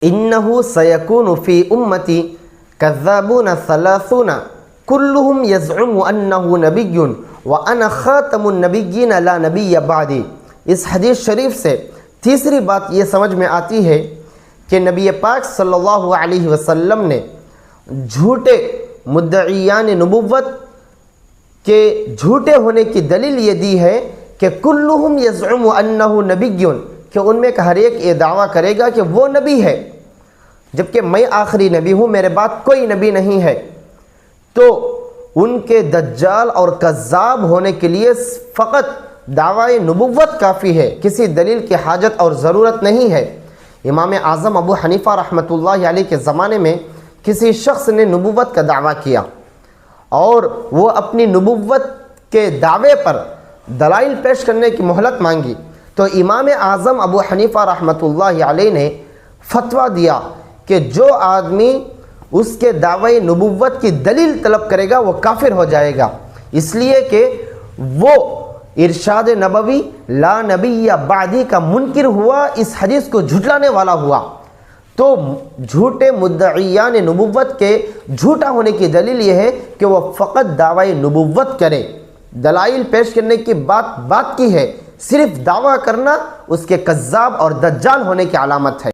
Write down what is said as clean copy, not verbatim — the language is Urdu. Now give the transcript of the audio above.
انہو سیکون فی امتی کذابون ثلاثون کلہم یزعم انہو نبی وانا خاتم النبیین لا نبی بعدی۔ اس حدیث شریف سے تیسری بات یہ سمجھ میں آتی ہے کہ نبی پاک صلی اللہ علیہ وسلم نے جھوٹے مدعیان نبوت کے جھوٹے ہونے کی دلیل یہ دی ہے کہ کلہم یزعم انہ نبی، کہ ان میں ہر ایک یہ دعویٰ کرے گا کہ وہ نبی ہے، جبکہ میں آخری نبی ہوں، میرے بعد کوئی نبی نہیں ہے۔ تو ان کے دجال اور کذاب ہونے کے لیے فقط دعوی نبوت کافی ہے، کسی دلیل کی حاجت اور ضرورت نہیں ہے۔ امام اعظم ابو حنیفہ رحمۃ اللہ علیہ کے زمانے میں کسی شخص نے نبوت کا دعویٰ کیا اور وہ اپنی نبوت کے دعوے پر دلائل پیش کرنے کی مہلت مانگی، تو امام اعظم ابو حنیفہ رحمۃ اللہ علیہ نے فتویٰ دیا کہ جو آدمی اس کے دعوی نبوت کی دلیل طلب کرے گا وہ کافر ہو جائے گا، اس لیے کہ وہ ارشاد نبوی لا نبی بعدی کا منکر ہوا، اس حدیث کو جھٹلانے والا ہوا۔ تو جھوٹے مدعیان نبوت کے جھوٹا ہونے کی دلیل یہ ہے کہ وہ فقط دعوی نبوت کرے، دلائل پیش کرنے کی بات کی ہے، صرف دعویٰ کرنا اس کے کذاب اور دجال ہونے کی علامت ہے۔